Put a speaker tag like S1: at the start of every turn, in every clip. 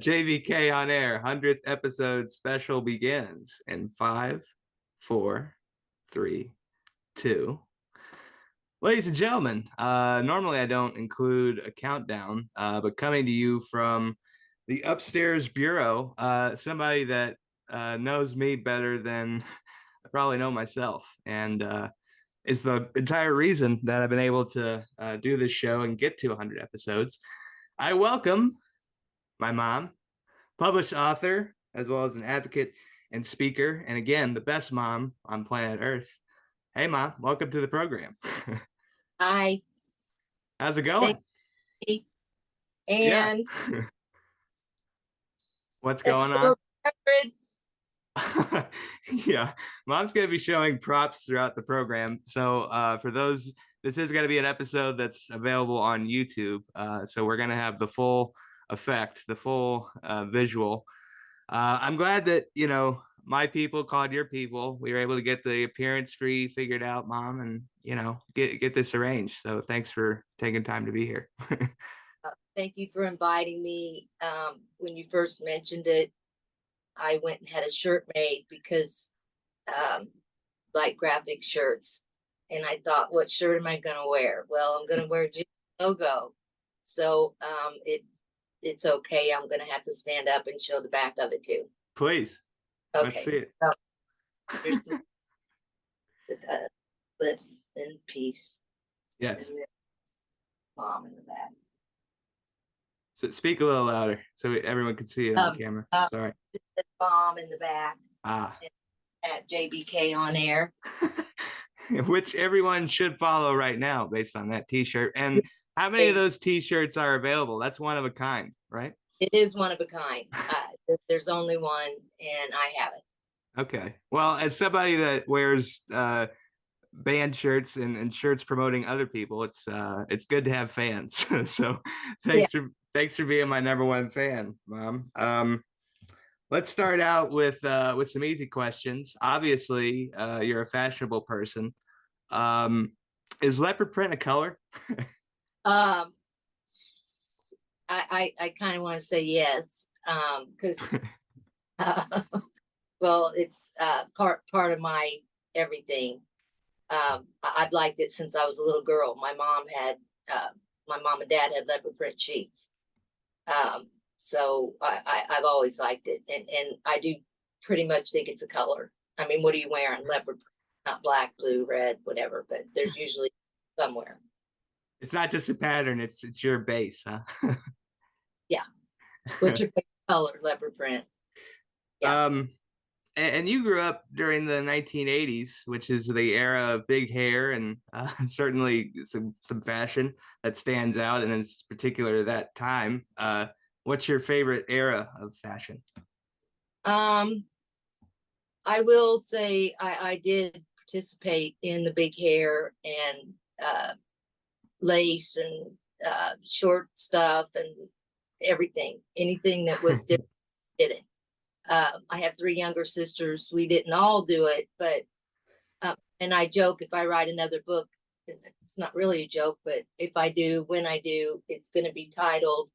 S1: JVK on air, 100th episode special begins in five, four, three, two. Ladies and gentlemen, normally I don't include a countdown, but coming to you from the upstairs bureau, somebody that knows me better than I probably know myself, and is the entire reason that I've been able to do this show and get to 100 episodes. I welcome my mom, published author, as well as an advocate and speaker, and again, the best mom on planet Earth. Hey, Mom, welcome to the program.
S2: Hi,
S1: How's it
S2: thank
S1: going?
S2: you.
S1: Yeah.
S2: And
S1: What's going on?
S2: episode 100.
S1: Yeah, Mom's going to be showing props throughout the program. So, for those, this is going to be an episode that's available on YouTube. So, we're going to have the full effect, the full visual. I'm glad that my people called your people. We were able to get the appearance fee figured out, Mom, and get this arranged. So thanks for taking time to be here.
S2: Thank you for inviting me. When you first mentioned it, I went and had a shirt made because like graphic shirts. And I thought, what shirt am I going to wear? Well, I'm going to wear G logo. So it's okay. I'm going to have to stand up and show the back of it too.
S1: Please, let's
S2: Okay.
S1: see it.
S2: So here's the lips in peace.
S1: Yes.
S2: And mom in the back.
S1: So speak a little louder so everyone can see it on camera. Sorry.
S2: The mom in the back.
S1: Ah.
S2: At JBK on air.
S1: Which everyone should follow right now based on that t-shirt. And how many of those t-shirts are available? That's one of a kind, right?
S2: It is one of a kind. There's only one, and I have it.
S1: Okay. Well, as somebody that wears band shirts and shirts promoting other people, it's good to have fans. So thanks for being my number one fan, Mom. Let's start out with some easy questions. Obviously, you're a fashionable person. Is leopard print a color?
S2: I kind of want to say yes, because well, it's part of my everything. I've liked it since I was a little girl. My mom and dad had leopard print sheets. So I've always liked it, and I do pretty much think it's a color. I mean, what are you wearing? Leopard, not black, blue, red, whatever, but there's usually somewhere.
S1: It's not just a pattern, it's your base, huh?
S2: Yeah. What's your favorite color? Leopard print.
S1: Yeah. And you grew up during the 1980s, which is the era of big hair and certainly some fashion that stands out, and in particular that time. What's your favorite era of fashion?
S2: I will say I did participate in the big hair and lace and short stuff and everything. Anything that was different did it. I have 3 younger sisters. We didn't all do it, but and I joke, if I write another book, it's not really a joke, but if I do, when I do, it's going to be titled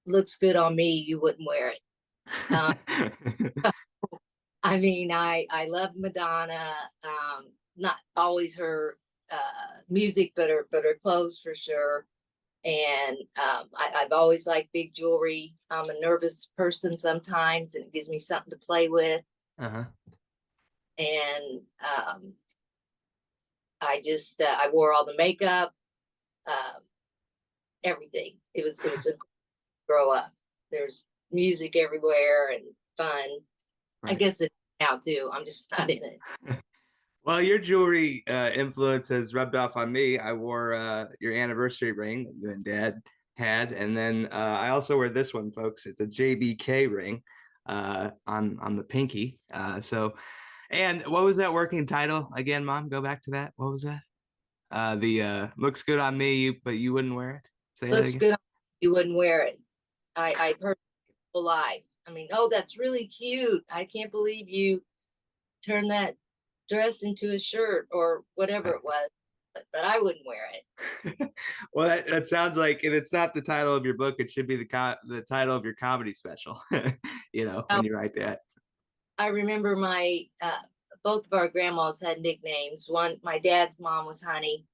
S2: "Looks Good on Me, You Wouldn't Wear It." I mean, I love Madonna. Not always her music, but her clothes for sure. And I've always liked big jewelry. I'm a nervous person sometimes, and it gives me something to play with.
S1: Uh-huh.
S2: And I wore all the makeup, everything. It was a grow up. There's music everywhere and fun. Right. I guess it now too. I'm just not in it.
S1: Well, your jewelry influence has rubbed off on me. I wore your anniversary ring that you and Dad had, and then I also wear this one, folks. It's a JBK ring on the pinky. And what was that working title again, Mom? Go back to that. What was that? The looks good on me, but you wouldn't wear it.
S2: Say looks good on you, wouldn't wear it. I've heard people lie. I mean, oh, that's really cute. I can't believe you turned that dress into a shirt or whatever it was. but I wouldn't wear it.
S1: Well, that sounds like if it's not the title of your book, it should be the title of your comedy special. When you write that.
S2: I remember both of our grandmas had nicknames. One, my dad's mom was Honey,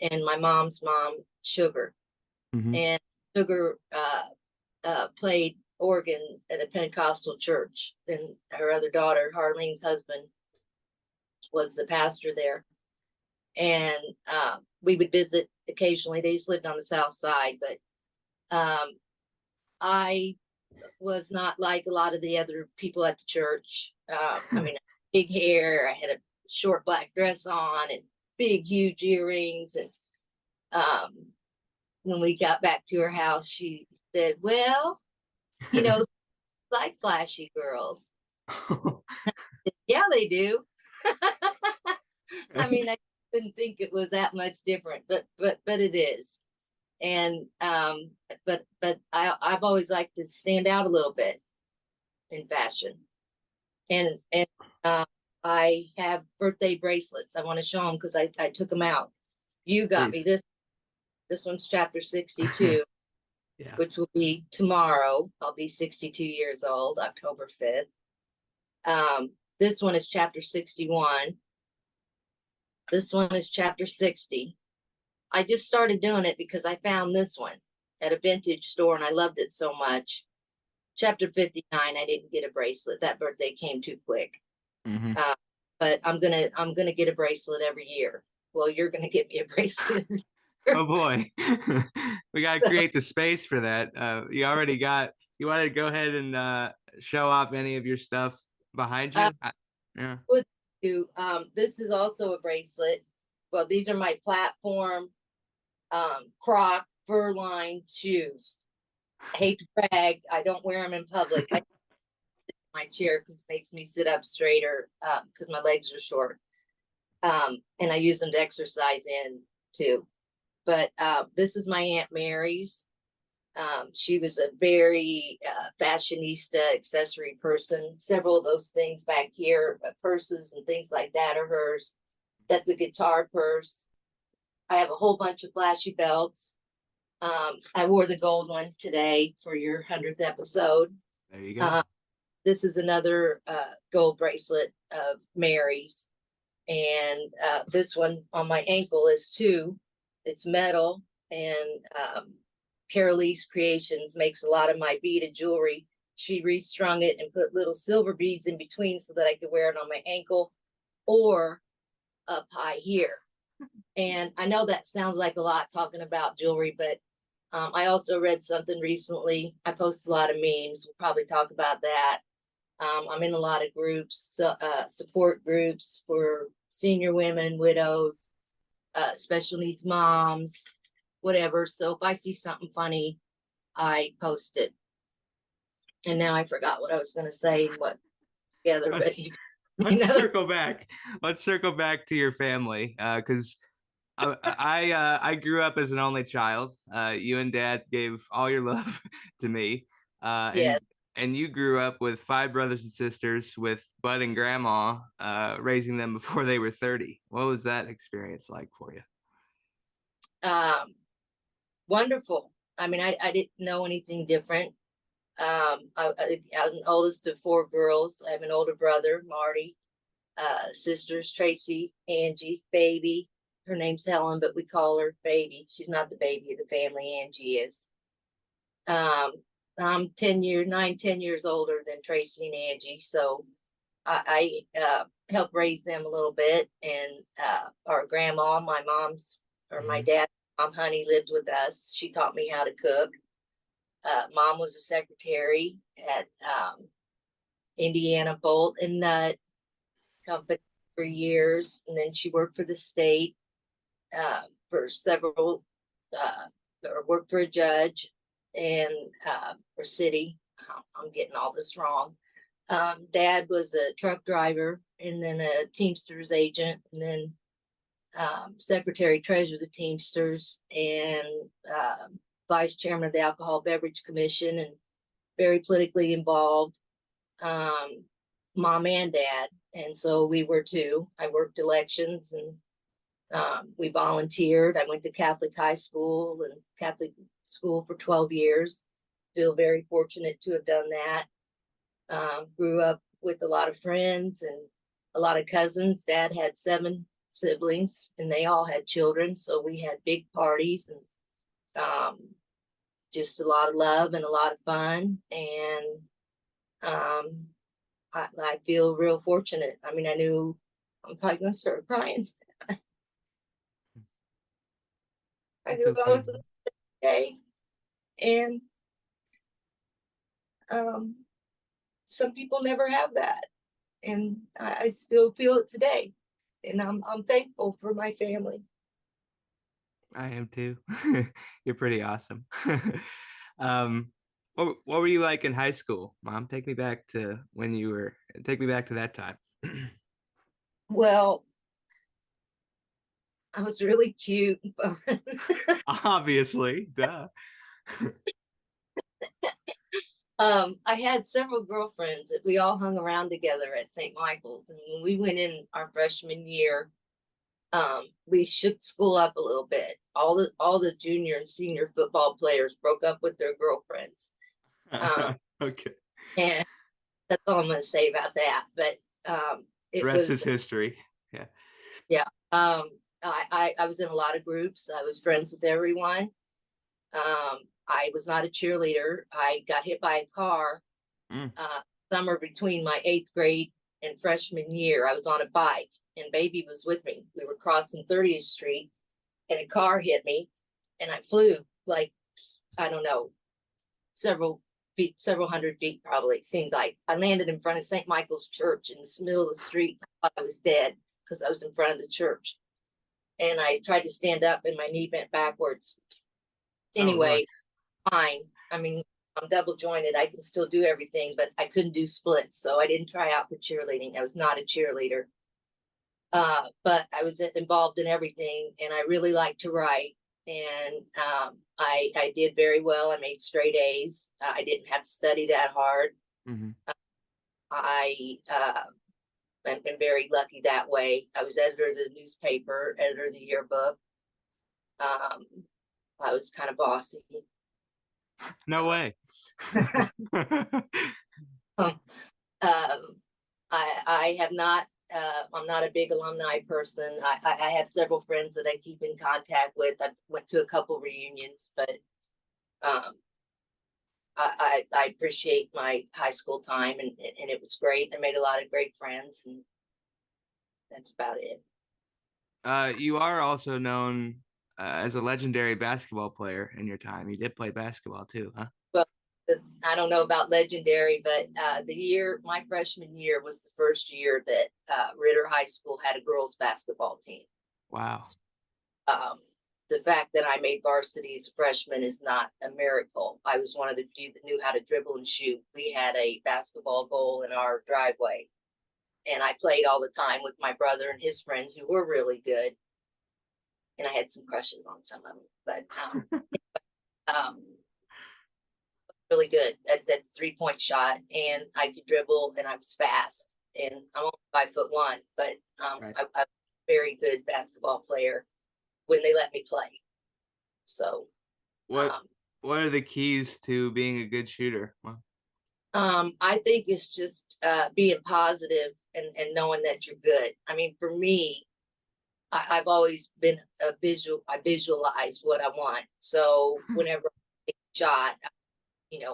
S2: and my mom's mom, Sugar.
S1: Mhm.
S2: And Sugar played organ at a Pentecostal church. And her other daughter, Harlene's husband, was the pastor there. And we would visit occasionally. They just lived on the south side, but I was not like a lot of the other people at the church. I mean, big hair. I had a short black dress on and big, huge earrings. And when we got back to her house, she said, "Well, like flashy girls." Yeah, they do. I mean, I didn't think it was that much different, but it is. And but I've always liked to stand out a little bit in fashion. And I have birthday bracelets. I want to show them because I took them out. You got me
S1: Please.
S2: this one's chapter 62.
S1: Yeah.
S2: Which will be tomorrow. I'll be 62 years old, October 5th. This one is chapter 61. This one is chapter 60. I just started doing it because I found this one at a vintage store and I loved it so much. Chapter 59, I didn't get a bracelet. That birthday came too quick.
S1: Mhm.
S2: But I'm gonna get a bracelet every year. Well, you're gonna get me a bracelet every year.
S1: Oh boy. We got to
S2: So,
S1: create the space for that. You want to go ahead and show off any of your stuff behind you? Yeah.
S2: would do. This is also a bracelet. Well, these are my platform Croc fur lined shoes. I hate to brag, I don't wear them in public. I my chair because it makes me sit up straighter because my legs are short. And I use them to exercise in too. But this is my Aunt Mary's. She was a very fashionista accessory person. Several of those things back here, purses and things like that are hers. That's a guitar purse. I have a whole bunch of flashy belts. I wore the gold one today for your 100th episode.
S1: There you go.
S2: This is another gold bracelet of Mary's. And this one on my ankle is too. It's metal. And Carolise Creations makes a lot of my beaded jewelry. She restrung it and put little silver beads in between so that I could wear it on my ankle or up high here. And I know that sounds like a lot talking about jewelry, but I also read something recently. I post a lot of memes. We'll probably talk about that. I'm in a lot of groups, support groups for senior women, widows, special needs moms, whatever. So if I see something funny, I post it. And now I forgot what I was going to say and what together.
S1: Let's circle back. Let's circle back to your family because I grew up as an only child. You and Dad gave all your love to me,
S2: Yes.
S1: and you grew up with 5 brothers and sisters with Bud and Grandma raising them before they were 30. What was that experience like for you?
S2: Wonderful. I mean, I didn't know anything different. I'm the oldest of 4 girls. I have an older brother, Marty, sisters, Tracy, Angie, baby. Her name's Helen, but we call her baby. She's not the baby of the family. Angie is. I'm 10 years older than Tracy and Angie. So I helped raise them a little bit. And our grandma, my mom's or my dad's mom, Honey, lived with us. She taught me how to cook. Mom was a secretary at Indiana Bolt and Nut Company for years. And then she worked for the state for several, or worked for a judge and for city. I'm getting all this wrong. Dad was a truck driver and then a Teamsters agent and then secretary treasurer of the Teamsters and vice chairman of the Alcohol Beverage Commission and very politically involved, mom and dad. And so we were too. I worked elections and We volunteered. I went to Catholic high school and Catholic school for 12 years. Feel very fortunate to have done that. Grew up with a lot of friends and a lot of cousins. Dad had 7 siblings and they all had children. So we had big parties and just a lot of love and a lot of fun. And I feel real fortunate. I mean, I knew I'm probably going to start crying. I
S1: It's
S2: knew I
S1: okay.
S2: was okay. And some people never have that. And I still feel it today. And I'm thankful for my family.
S1: I am too. You're pretty awesome. um, what were you like in high school, Mom? Take me back to when you were. Take me back to that time.
S2: Well, I was really cute.
S1: Obviously, duh.
S2: I had several girlfriends that we all hung around together at St. Michael's. And when we went in our freshman year, we shook school up a little bit. All the junior and senior football players broke up with their girlfriends.
S1: Okay.
S2: And that's all I'm going to say about that. But
S1: The
S2: it
S1: rest is
S2: was,
S1: history. Yeah.
S2: yeah. I was in a lot of groups. I was friends with everyone. I was not a cheerleader. I got hit by a car
S1: Mm.
S2: summer between my 8th grade and freshman year. I was on a bike and baby was with me. We were crossing 30th Street and a car hit me and I flew like, I don't know, several feet, several hundred feet probably. It seemed like I landed in front of St. Michael's Church in the middle of the street. I thought I was dead because I was in front of the church. And I tried to stand up and my knee bent backwards.
S1: Oh Lord.
S2: Anyway, fine. I mean, I'm double jointed. I can still do everything, but I couldn't do splits. So I didn't try out for cheerleading. I was not a cheerleader. But I was involved in everything and I really liked to write. And I did very well. I made straight A's. I didn't have to study that hard.
S1: Mm-hmm.
S2: I've been very lucky that way. I was editor of the newspaper, editor of the yearbook. I was kind of bossy.
S1: No way.
S2: Um, I have not. I'm not a big alumni person. I have several friends that I keep in contact with. I went to a couple reunions, but um, I appreciate my high school time and it was great. I made a lot of great friends, and that's about it.
S1: You are also known as a legendary basketball player in your time. You did play basketball too, huh?
S2: Well, I don't know about legendary, but my freshman year was the first year that Ritter High School had a girls basketball team.
S1: Wow.
S2: Um, the fact that I made varsity as a freshman is not a miracle. I was one of the few that knew how to dribble and shoot. We had a basketball goal in our driveway, and I played all the time with my brother and his friends who were really good. And I had some crushes on some of them, but um, really good at that 3-point shot, and I could dribble, and I was fast, and I'm only 5'1", but
S1: Right.
S2: I'm a very good basketball player when they let me play. So,
S1: What
S2: um,
S1: what are the keys to being a good shooter? Well,
S2: I think it's just being positive and knowing that you're good. I mean, for me, I've always been I visualize what I want. So whenever I take a shot,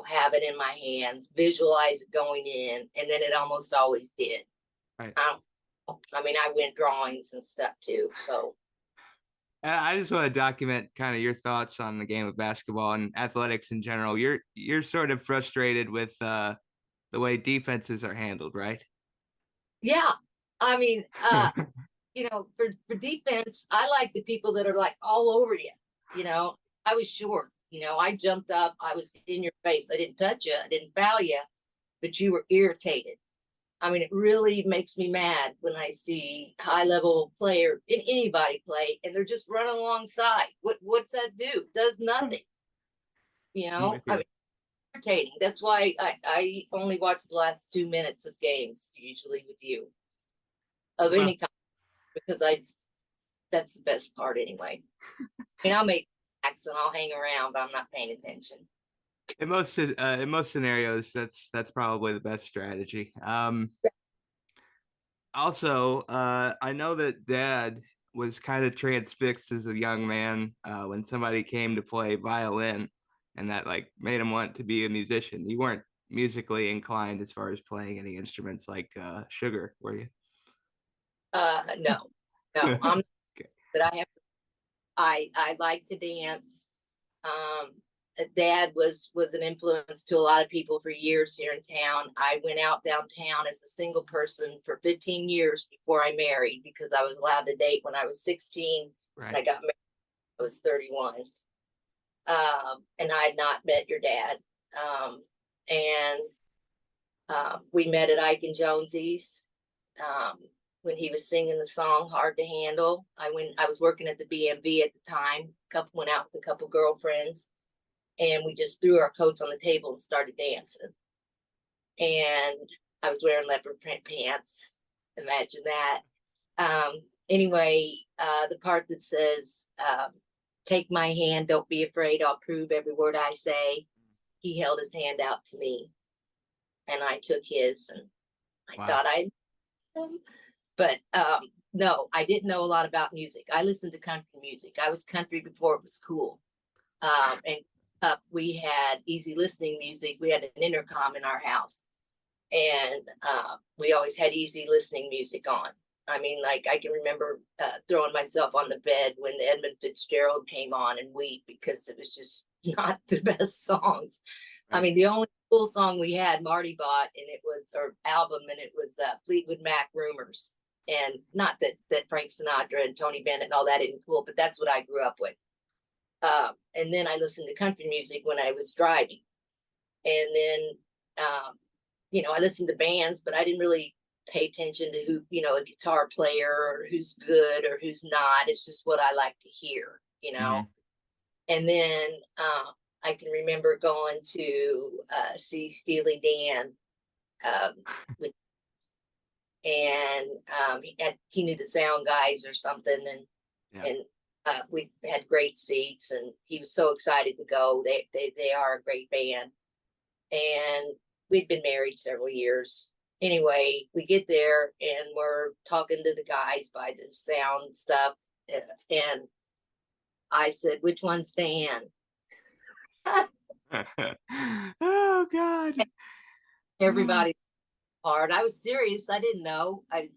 S2: have it in my hands, visualize it going in, and then it almost always did.
S1: right.
S2: I mean, I went drawings and stuff too. So
S1: I just want to document kind of your thoughts on the game of basketball and athletics in general. You're sort of frustrated with the way defenses are handled, right?
S2: yeah, I mean, for defense, I like the people that are like all over you. I was short. I jumped up. I was in your face. I didn't touch you. I didn't foul you, but you were irritated. I mean, it really makes me mad when I see high level player in anybody play and they're just running alongside. What's that do? Does nothing.
S1: I'm with
S2: I
S1: you.
S2: mean, irritating. That's why I only watch the last 2 minutes of games, usually with you, of
S1: Well,
S2: any time, because that's the best part anyway. I mean, I'll make acts and I'll hang around, but I'm not paying attention.
S1: In most scenarios, that's probably the best strategy. Also, I know that Dad was kind of transfixed as a young man when somebody came to play violin, and that like made him want to be a musician. You weren't musically inclined as far as playing any instruments like Sugar, were you?
S2: No, no, I'm
S1: Okay.
S2: that I have. I like to dance. Um, Dad was an influence to a lot of people for years here in town. I went out downtown as a single person for 15 years before I married because I was allowed to date when I was 16 and I
S1: Right.
S2: got married when I was 31. And I had not met your dad. And we met at Ike and Jonesy's um, when he was singing the song "Hard to Handle." I was working at the BMV at the time. Couple went out with a couple girlfriends, and we just threw our coats on the table and started dancing. And I was wearing leopard print pants. Imagine that. Anyway, the part that says, "Take my hand, don't be afraid. I'll prove every word I say." He held his hand out to me, and I took his, and I
S1: Wow.
S2: thought I, but no, I didn't know a lot about music. I listened to country music. I was country before it was cool. And we had easy listening music. We had an intercom in our house, and we always had easy listening music on. I mean, like I can remember throwing myself on the bed when the Edmund Fitzgerald came on and weep because it was just not the best songs. I
S1: Right.
S2: mean, the only cool song we had, Marty bought, and it was our album, and it was Fleetwood Mac Rumors. And not that Frank Sinatra and Tony Bennett and all that isn't cool, but that's what I grew up with. And then I listened to country music when I was driving, and then I listened to bands, but I didn't really pay attention to who, a guitar player or who's good or who's not. It's just what I like to hear.
S1: Hmm.
S2: And then I can remember going to see Steely Dan, um, with, and he knew the sound guys or something,
S1: Yeah.
S2: and we had great seats, and he was so excited to go. They are a great band, and we'd been married several years. Anyway, we get there and we're talking to the guys by the sound stuff, and I said, "Which one's Dan?"
S1: Oh God.
S2: Everybody hard. I was serious. I didn't know. I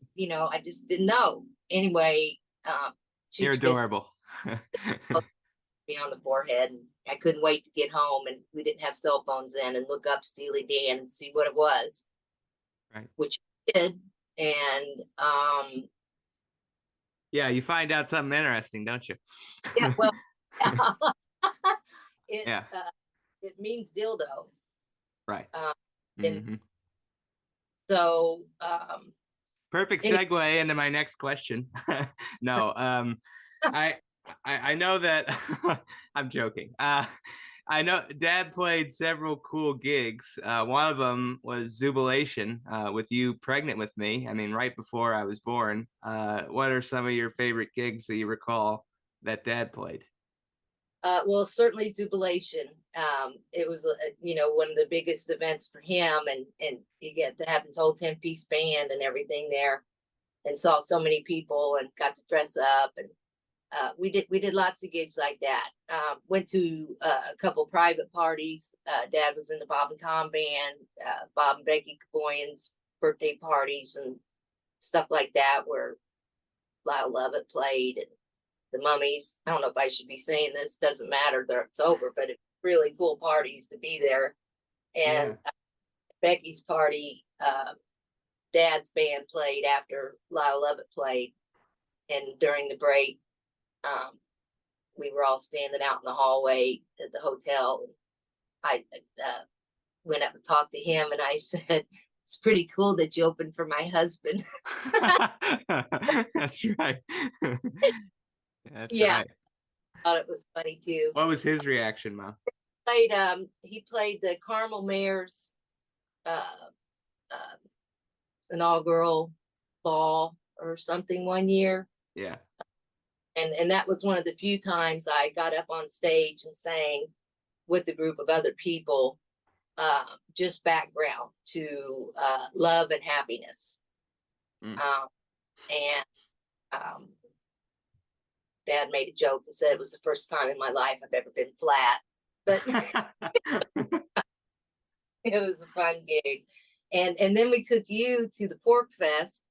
S2: just didn't know. Anyway,
S1: You're
S2: Chooch Biscuit
S1: adorable.
S2: me on the forehead, and I couldn't wait to get home. And we didn't have cell phones then, and look up Steely Dan and see what it was,
S1: Right.
S2: which I did. And
S1: Yeah, you find out something interesting, don't you?
S2: yeah, well, it
S1: Yeah.
S2: it means dildo.
S1: Right.
S2: Um, and
S1: Hmm.
S2: so
S1: Perfect
S2: anyway,
S1: segue into my next question. No, I, I know that I'm joking. I know Dad played several cool gigs. One of them was Zubilation, with you pregnant with me. I mean, right before I was born. What are some of your favorite gigs that you recall that Dad played?
S2: well, certainly Jubilation. It was, one of the biggest events for him, and you get to have his whole 10-piece band and everything there, and saw so many people and got to dress up, and we did lots of gigs like that. Went to a couple private parties. Dad was in the Bob and Tom band, Bob and Becky Caboyan's birthday parties and stuff like that, where Lyle Lovett played, and the Mummies. I don't know if I should be saying this. Doesn't matter. It's over. But it's really cool parties to be there. And
S1: Yeah.
S2: Becky's party, Dad's band played after Lyle Lovett played, and during the break, um, we were all standing out in the hallway at the hotel. I went up and talked to him, and I said, "It's pretty cool that you opened for my husband."
S1: That's right. That's
S2: Yeah,
S1: right.
S2: I thought it was funny too.
S1: What was his reaction, Mom?
S2: He played the Carmel Mayor's uh, uh, an all girl ball or something one year.
S1: Yeah.
S2: And that was one of the few times I got up on stage and sang with a group of other people, just background to love and happiness.
S1: Mm.
S2: And Dad made a joke and said it was the first time in my life I've ever been flat, but it was a fun gig. And then we took you to the Pork Fest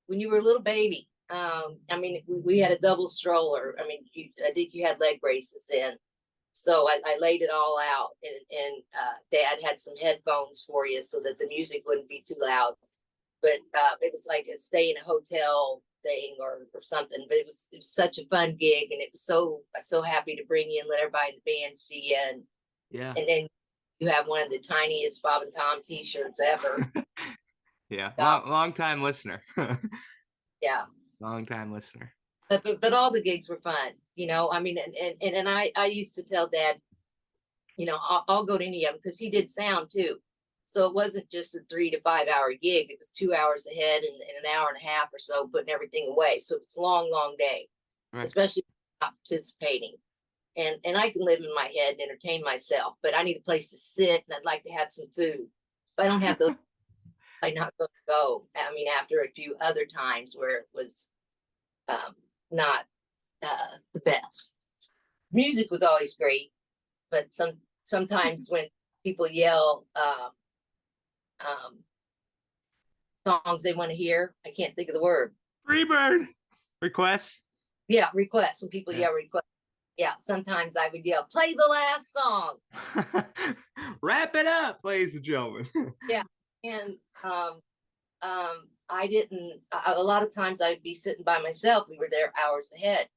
S2: when you were a little baby. I mean, we had a double stroller. I mean, I think you had leg braces in. So I laid it all out, and Dad had some headphones for you so that the music wouldn't be too loud. But it was like a stay in a hotel thing or something. But it was such a fun gig, and it was so happy to bring you and let everybody in the band see you. And
S1: Yeah.
S2: and then you have one of the tiniest Bob and Tom T-shirts ever.
S1: Yeah, long time listener.
S2: Yeah.
S1: Long time listener.
S2: But all the gigs were fun, I mean, and I used to tell Dad, I'll go to any of them because he did sound too. So it wasn't just a 3 to 5 hour gig. It was 2 hours ahead and an hour and a half or so putting everything away. So it's a long day,
S1: Right.
S2: especially not participating. And I can live in my head and entertain myself, but I need a place to sit and I'd like to have some food. If I don't have those, I'm not going to go. I mean, after a few other times where it was not the best. Music was always great, but sometimes when people yell songs they want to hear, I can't think of the word.
S1: Freebird requests.
S2: Yeah, requests. When people yell requests. Yeah, sometimes I would yell, play the last song.
S1: Wrap it up, ladies and gentlemen.
S2: Yeah. And I didn't, a lot of times I would be sitting by myself. We were there hours ahead.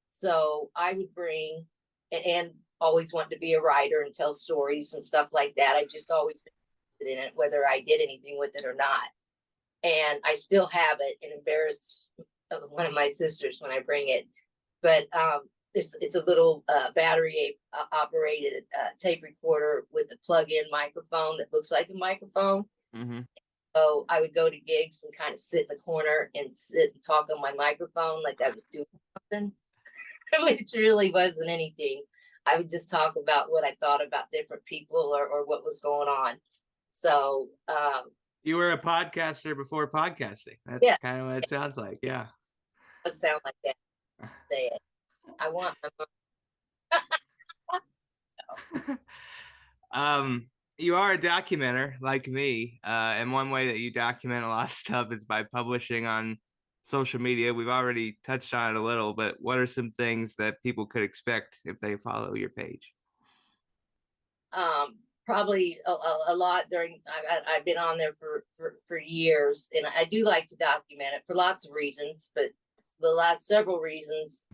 S2: So I would bring, and always wanted to be a writer and tell stories and stuff like that. I just always been interested in it, whether I did anything with it or not. And I still have it and embarrass one of my sisters when I bring it. But it's a little battery operated tape recorder with a plug-in microphone that looks like a microphone.
S1: Mm-hmm.
S2: So I would go to gigs and kind of sit in the corner and sit and talk on my microphone like I was doing something, which really wasn't anything. I would just talk about what I thought about different people or what was going on. So
S1: you were a podcaster before podcasting. That's kind of what it sounds like. Yeah.
S2: It sound like that. Say it. I want
S1: my you are a documenter like me, and one way that you document a lot of stuff is by publishing on social media. We've already touched on it a little, but what are some things that people could expect if they follow your page?
S2: Probably a lot during. I've been on there for years, and I do like to document it for lots of reasons. But the last several reasons,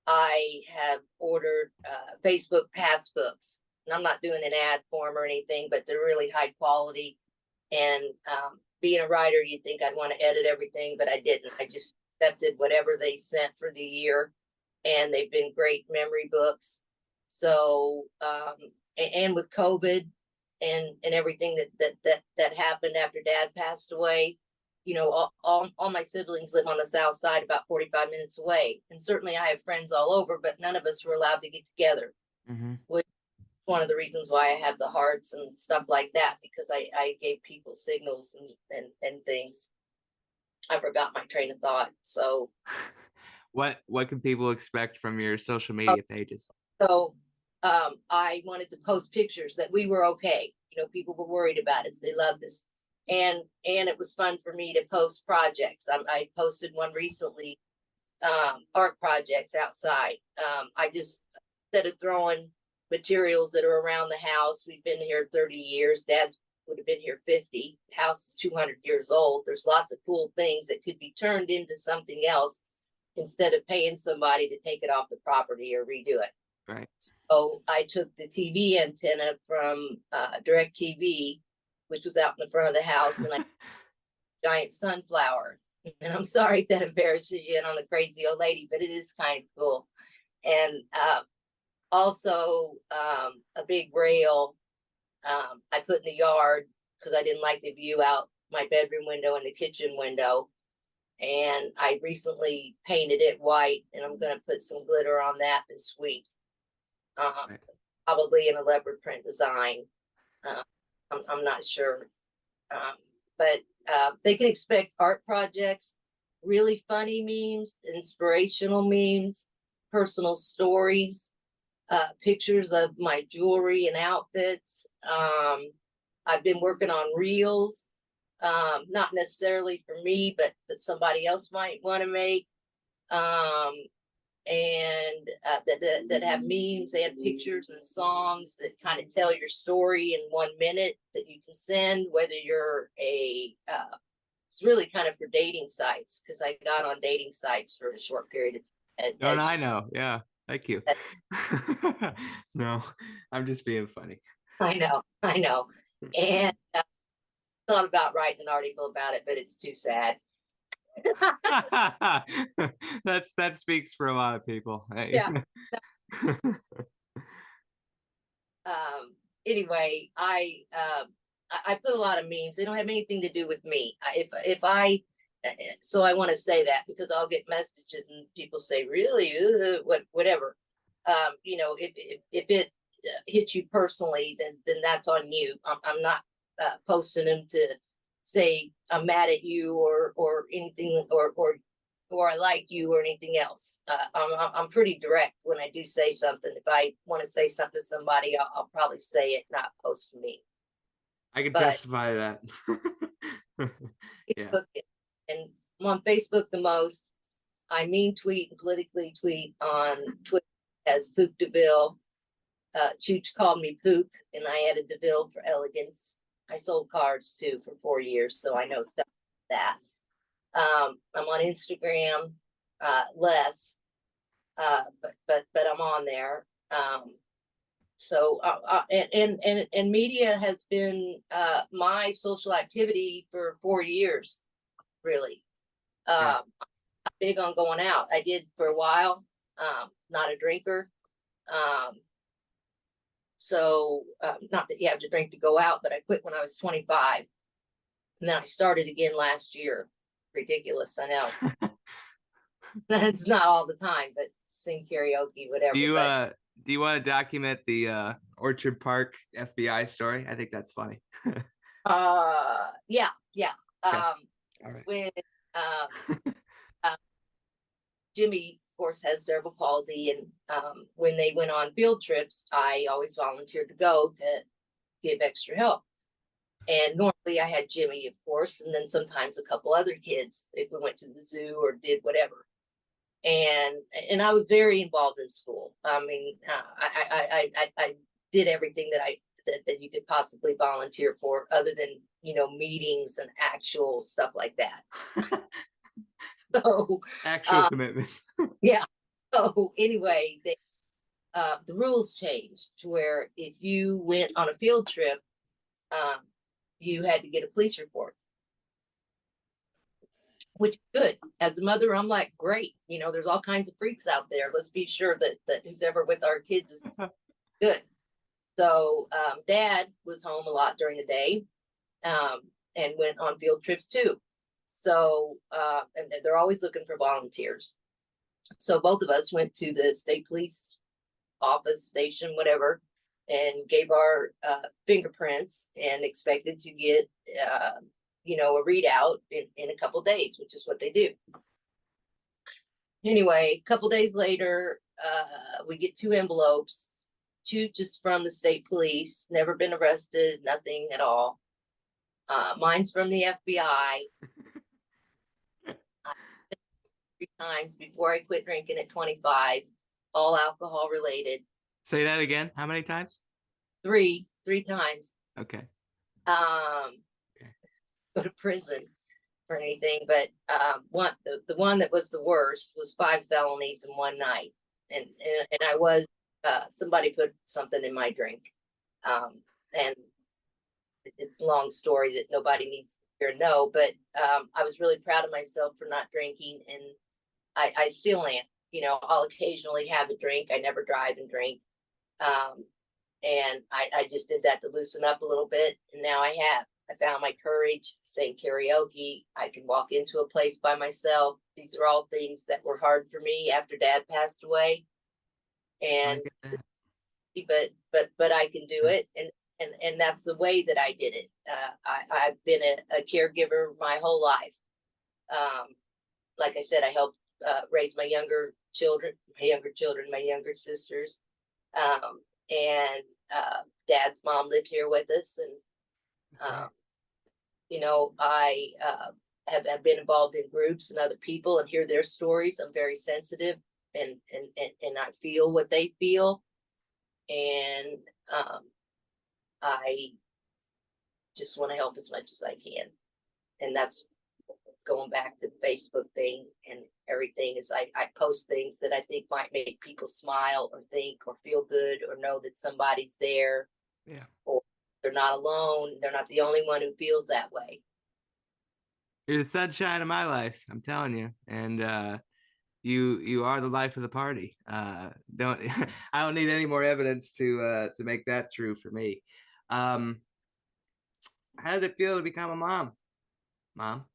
S2: I have ordered Facebook passbooks. And I'm not doing an ad form or anything, but they're really high quality. And being a writer, you'd think I'd want to edit everything, but I didn't. I just accepted whatever they sent for the year, and they've been great memory books. So, and with COVID and everything that happened after Dad passed away, all my siblings live on the south side, about 45 minutes away, and certainly I have friends all over, but none of us were allowed to get together.
S1: Mm-hmm.
S2: Which one of the reasons why I have the hearts and stuff like that, because I gave people signals and things. I forgot my train of thought. So
S1: what can people expect from your social media pages?
S2: So I wanted to post pictures that we were okay. People were worried about us. They loved us. And it was fun for me to post projects. I posted one recently, art projects outside. I just, instead of throwing materials that are around the house, we've been here 30 years. Dad's would have been here 50. The house is 200 years old. There's lots of cool things that could be turned into something else instead of paying somebody to take it off the property or redo it.
S1: Right.
S2: So I took the TV antenna from DirecTV, which was out in the front of the house, and I giant sunflower. And I'm sorry if that embarrasses you and I'm a crazy old lady, but it is kind of cool. And also a big rail I put in the yard because I didn't like the view out my bedroom window and the kitchen window. and I recently painted it white, and I'm going to put some glitter on that this week.
S1: Right.
S2: Probably in a leopard print design. I'm not sure. But they can expect art projects, really funny memes, inspirational memes, personal stories, pictures of my jewelry and outfits. I've been working on reels, not necessarily for me, but that somebody else might want to make. And that have memes and pictures and songs that kind of tell your story in 1 minute that you can send, whether you're it's really kind of for dating sites, because I got on dating sites for a short period of time.
S1: Don't I know? Yeah. Thank you.
S2: As-
S1: No, I'm just being funny.
S2: I know. And thought about writing an article about it, but it's too sad.
S1: That speaks for a lot of people. Hey.
S2: Yeah. Anyway, I put a lot of memes. They don't have anything to do with me. So I want to say that, because I'll get messages and people say, really, whatever. If it hits you personally, then that's on you. I'm not posting them to say I'm mad at you or anything, or I like you or anything else. I'm pretty direct when I do say something. If I want to say something to somebody, I'll probably say it, not post me.
S1: I can
S2: But
S1: testify to that. Yeah.
S2: Facebook, and I'm on Facebook the most. I mean tweet and politically tweet on Twitter as Poop DeVille. Chooch called me Poop, and I added DeVille for elegance. I sold cards too for 4 years, so I know stuff like that. I'm on Instagram less, but I'm on there. And media has been my social activity for 4 years, really.
S1: Yeah.
S2: I'm big on going out. I did for a while. Not a drinker. Not that you have to drink to go out, but I quit when I was 25, and then I started again last year. Ridiculous, I know. It's not all the time, but sing karaoke, whatever.
S1: Do you want to document the Orchard Park FBI story? I think that's funny.
S2: Yeah.
S1: Okay. All right.
S2: When Jimmy, of course, has cerebral palsy, and when they went on field trips, I always volunteered to go to give extra help. And normally I had Jimmy, of course, and then sometimes a couple other kids if we went to the zoo or did whatever. And I was very involved in school. I mean, I did everything that you could possibly volunteer for, other than meetings and actual stuff like that. So
S1: Actual commitment.
S2: yeah. So anyway, the rules changed to where if you went on a field trip, you had to get a police report, which is good. As a mother, I'm like, great. There's all kinds of freaks out there. Let's be sure that who's ever with our kids is good. So Dad was home a lot during the day, and went on field trips too. So and they're always looking for volunteers. So both of us went to the state police office, station, whatever, and gave our fingerprints and expected to get a readout in a couple days, which is what they do. Anyway, a couple days later, we get 2 envelopes. Chooch is from the state police, never been arrested, nothing at all. Mine's from the FBI. 3 times before I quit drinking at 25, all alcohol related.
S1: Say that again. How many times?
S2: 3 times.
S1: Okay.
S2: Okay. Go to prison for anything, but the one that was the worst was 5 felonies in one night, and I was somebody put something in my drink, and it's a long story that nobody needs to hear or know, but I was really proud of myself for not drinking, and I still am. I'll occasionally have a drink. I never drive and drink. And I just did that to loosen up a little bit. And now I have. I found my courage, sang karaoke. I could walk into a place by myself. These are all things that were hard for me after Dad passed away.
S1: I
S2: And
S1: get that.
S2: but I can do it, and that's the way that I did it. I've been a caregiver my whole life. Like I said, I helped raise my younger children, my younger sisters, and Dad's mom lived here with us, and
S1: That's right.
S2: you know, I have been involved in groups and other people and hear their stories. I'm very sensitive, and I feel what they feel, and I just want to help as much as I can. And that's going back to the Facebook thing and everything, is I post things that I think might make people smile or think or feel good or know that somebody's there,
S1: Yeah.
S2: or they're not alone. They're not the only one who feels that way.
S1: You're the sunshine of my life, I'm telling you. And you are the life of the party. Don't I don't need any more evidence to make that true for me. Um, how did it feel to become a mom? Mom?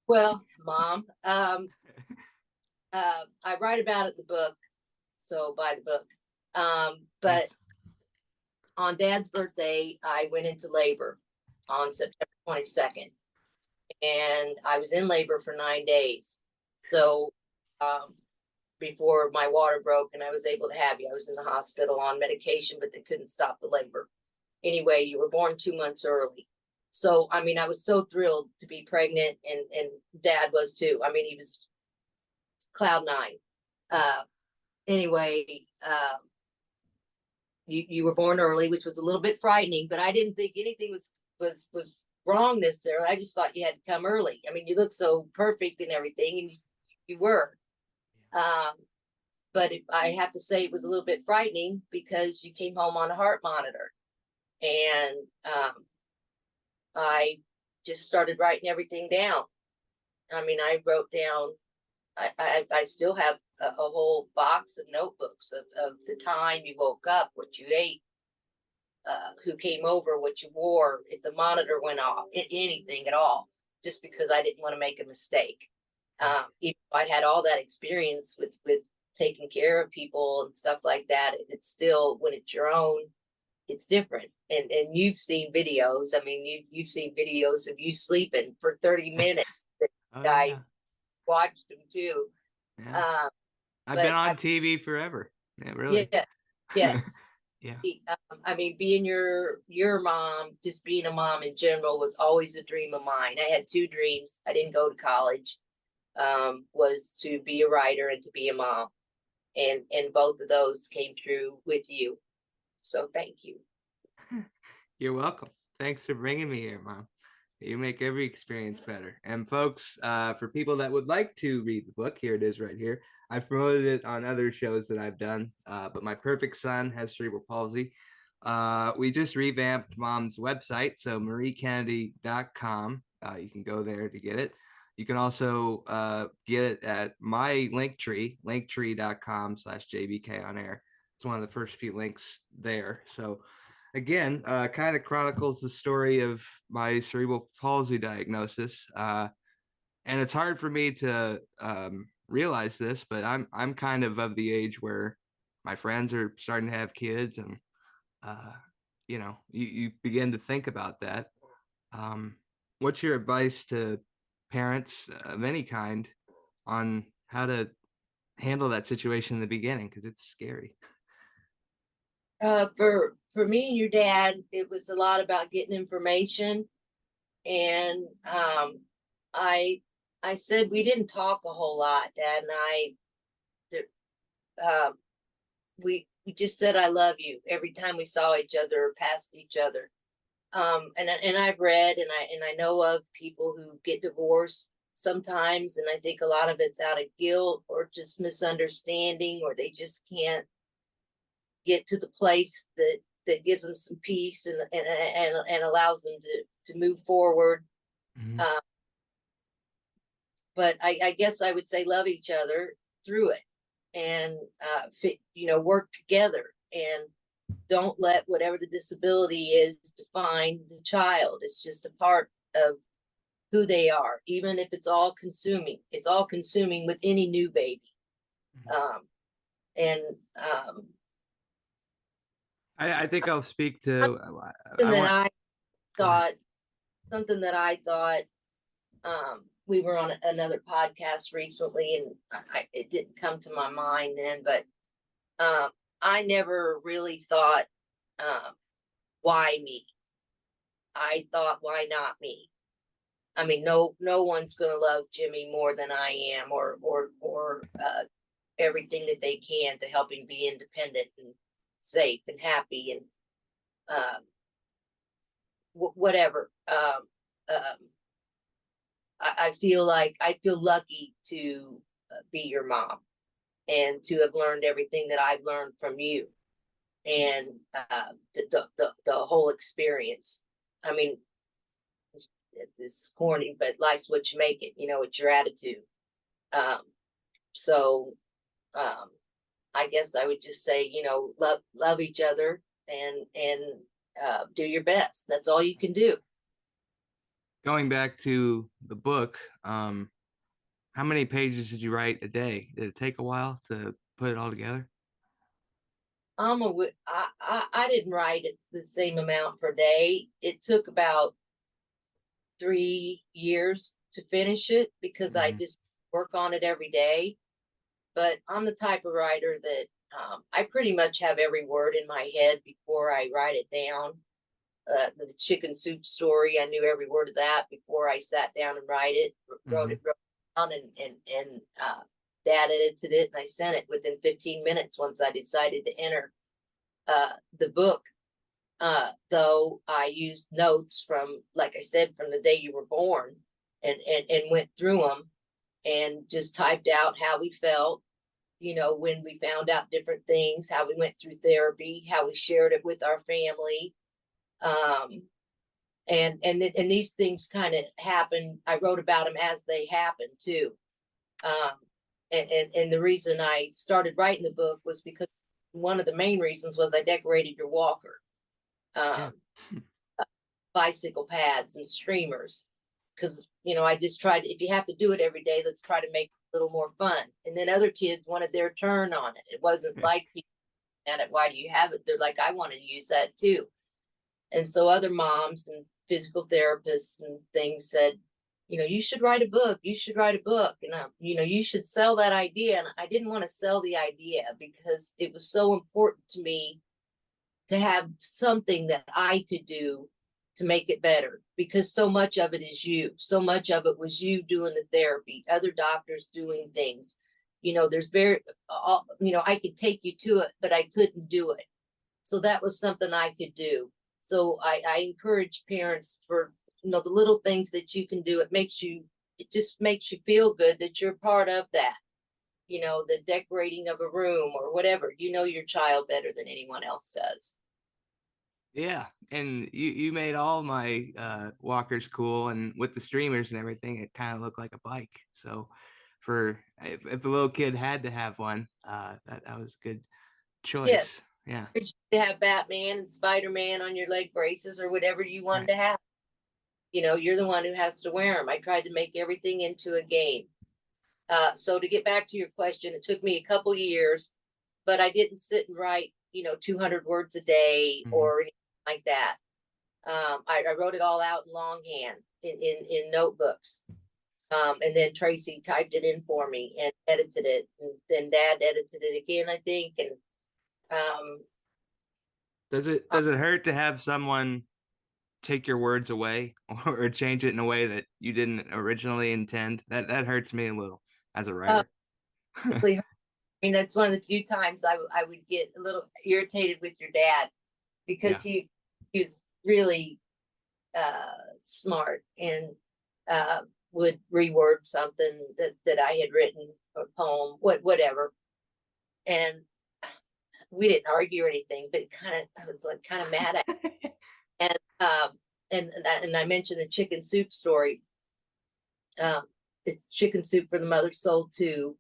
S2: Well, Mom, I write about it in the book, so buy the book. But
S1: Thanks.
S2: on Dad's birthday, I went into labor on September 22nd, and I was in labor for 9 days. So, before my water broke and I was able to have you, I was in the hospital on medication, but they couldn't stop the labor. Anyway, you were born 2 months early. So, I mean, I was so thrilled to be pregnant, and Dad was too. I mean, he was cloud nine. Anyway, you were born early, which was a little bit frightening, but I didn't think anything was wrong necessarily. I just thought you had to come early. I mean, you look so perfect and everything, and you were. But I have to say it was a little bit frightening because you came home on a heart monitor, and I just started writing everything down. I mean, I wrote down. I still have a whole box of notebooks of the time you woke up, what you ate, who came over, what you wore, if the monitor went off, anything at all, just because I didn't want to make a mistake. Even though I had all that experience with taking care of people and stuff like that, it's still, when it's your own, it's different. And you've seen videos. I mean, you've seen videos of you sleeping for 30 minutes.
S1: Oh
S2: I
S1: yeah.
S2: watched them too.
S1: Yeah.
S2: Um,
S1: I've been
S2: but
S1: on TV forever. Yeah, really.
S2: yeah, yes.
S1: Yeah.
S2: I mean, being your mom, just being a mom in general, was always a dream of mine. I had two dreams. I didn't go to college. Was to be a writer and to be a mom, and both of those came true with you. So thank you.
S1: You're welcome. Thanks for bringing me here, Mom. You make every experience better. And folks, for people that would like to read the book, here it is right here. I've promoted it on other shows that I've done, but my perfect son has cerebral palsy. We just revamped Mom's website, so mariekennedy.com. You can go there to get it. You can also get it at my Linktree, linktree.com/JBK on air. It's one of the first few links there. So again, kind of chronicles the story of my cerebral palsy diagnosis. And it's hard for me to realize this, but I'm kind of the age where my friends are starting to have kids, and you begin to think about that. Um, what's your advice to parents of any kind on how to handle that situation in the beginning? Because it's scary.
S2: For me and your dad, it was a lot about getting information, and I I said we didn't talk a whole lot, Dad and I. Uh, we just said I love you every time we saw each other or passed each other. And I've read, and I know of people who get divorced sometimes, and I think a lot of it's out of guilt or just misunderstanding, or they just can't get to the place that gives them some peace and allows them to move forward.
S1: Mhm.
S2: Uh, but I guess I would say love each other through it, and work together. And don't let whatever the disability is define the child. It's just a part of who they are, even if it's all consuming. It's all consuming with any new baby. Um, and
S1: I think I'll speak to.
S2: something
S1: I
S2: that
S1: want.
S2: I
S1: Go ahead.
S2: thought, something that I thought, we were on another podcast recently, and it didn't come to my mind then, but I never really thought, why me? I thought, why not me? I mean, no one's gonna love Jimmy more than I am, or everything that they can to help him be independent and safe and happy and whatever. I feel like I feel lucky to be your mom and to have learned everything that I've learned from you, and the whole experience. I mean, it's corny, but life's what you make it. You know, it's your attitude. Um, so um, I guess I would just say, love each other, and do your best. That's all you can do.
S1: Going back to the book, how many pages did you write a day? Did it take a while to put it all together?
S2: I didn't write it the same amount per day. It took about 3 years to finish it because I
S1: Mhm.
S2: just work on it every day. But I'm the type of writer that I pretty much have every word in my head before I write it down. The chicken soup story, I knew every word of that before I sat down and wrote
S1: Mhm.
S2: it down, and Dad edited it, and I sent it within 15 minutes once I decided to enter the book. Though I used notes from, like I said, from the day you were born, and went through them and just typed out how we felt, when we found out different things, how we went through therapy, how we shared it with our family. Um, and these things kind of happen. I wrote about them as they happened too. Um, and the reason I started writing the book was because one of the main reasons was I decorated your walker.
S1: Yeah.
S2: Um, Bicycle pads and streamers, because I just tried, if you have to do it every day, let's try to make it a little more fun. And then other kids wanted their turn on it. It wasn't like people at it, why do you have it? They're like, I want to use that too. And so other moms and physical therapists and things said, you should write a book, you should write a book, and you should sell that idea. And I didn't want to sell the idea because it was so important to me to have something that I could do to make it better, because so much of it is you. So much of it was you doing the therapy, other doctors doing things. There's I could take you to it, but I couldn't do it. So that was something I could do. So I encourage parents for, the little things that you can do. It just makes you feel good that you're part of that. The decorating of a room or whatever, your child better than anyone else does.
S1: Yeah, and you made all my walkers cool, and with the streamers and everything, it kind of looked like a bike. So, for if the little kid had to have one, that was a good
S2: Yes,
S1: choice. Yeah,
S2: to have Batman and Spider-Man on your leg braces or whatever you wanted
S1: right.
S2: to have. You're the one who has to wear them. I tried to make everything into a game. So to get back to your question, it took me a couple years, but I didn't sit and write, 200 words a day
S1: Hmm.
S2: or anything like that. I wrote it all out in longhand in notebooks. And then Tracy typed it in for me and edited it. And then Dad edited it again, I think. And um,
S1: Does it hurt to have someone take your words away or change it in a way that you didn't originally intend? That hurts me a little as a
S2: uh,
S1: writer.
S2: physically, I mean, that's one of the few times I would get a little irritated with your dad, because
S1: Yeah.
S2: he was really smart, and uh, would reword something that I had written, a poem, whatever. And we didn't argue or anything, but I was like kind of mad at it. And I mentioned the chicken soup story. Um, it's Chicken Soup for the Mother's Soul too,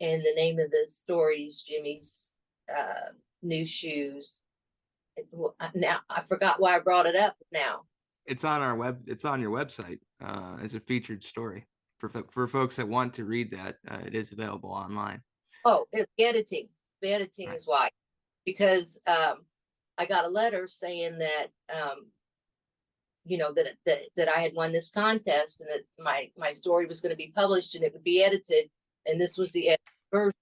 S2: and the name of the story is Jimmy's new shoes. Now I forgot why I brought it up now.
S1: It's on our web. It's on your website as a featured story for folks that want to read that. It is available online.
S2: Oh, the editing. The editing
S1: Right.
S2: is why. Because I got a letter saying that that I had won this contest and that my story was going to be published and it would be edited, and this was the version.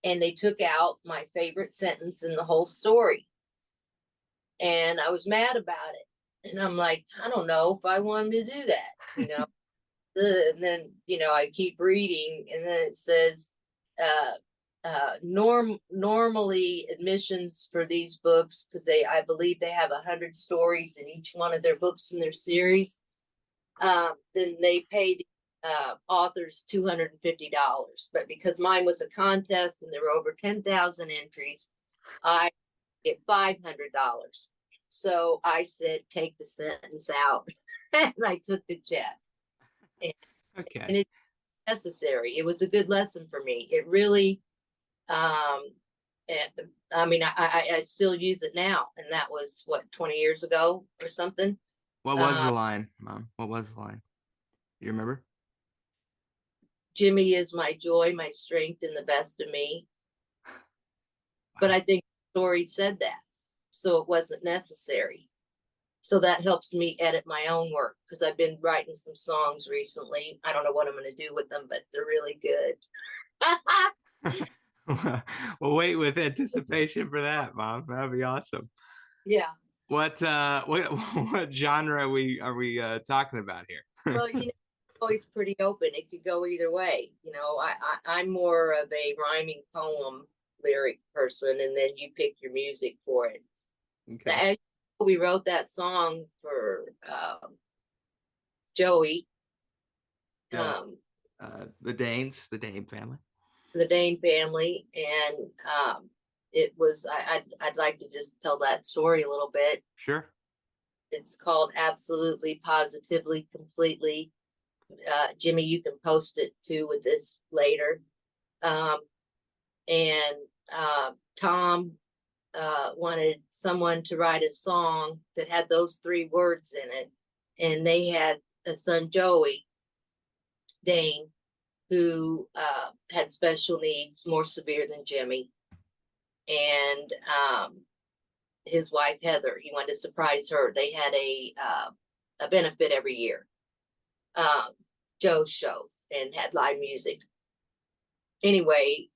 S2: And they took out my favorite sentence in the whole story, and I was mad about it. And I'm like, I don't know if I wanted to do that. And then I keep reading, and then it says normally admissions for these books, because I believe they have 100 stories in each one of their books in their series, then they paid authors $250. But because mine was a contest and there were over 10,000 entries, I get $500. So I said, take the sentence out. And I took the check. And
S1: Okay.
S2: it's necessary. It was a good lesson for me. It really, I mean, I still use it now, and that was what, 20 years ago or something.
S1: What was the line, Mom? What was the line? You remember?
S2: Jimmy is my joy, my strength, and the best of me. But I think the story said that, so it wasn't necessary. So that helps me edit my own work, because I've been writing some songs recently. I don't know what I'm going to do with them, but they're really good.
S1: We'll wait with anticipation for that, Mom. That'd be awesome.
S2: Yeah.
S1: What what genre are we talking about here?
S2: Well, it's pretty open. It could go either way. I'm more of a rhyming poem lyric person, and then you pick your music for it.
S1: Okay.
S2: As we wrote that song for Joey,
S1: The Danes, the Dane family.
S2: the Dane family, and it was. I'd like to just tell that story a little bit.
S1: Sure.
S2: It's called Absolutely, Positively, Completely. Jimmy, you can post it too with this later. And Tom wanted someone to write a song that had those three words in it. And they had a son, Joey Dane, who had special needs, more severe than Jimmy. And his wife, Heather, he wanted to surprise her. They had a benefit every year, Joe's show, and had live music. Anyway,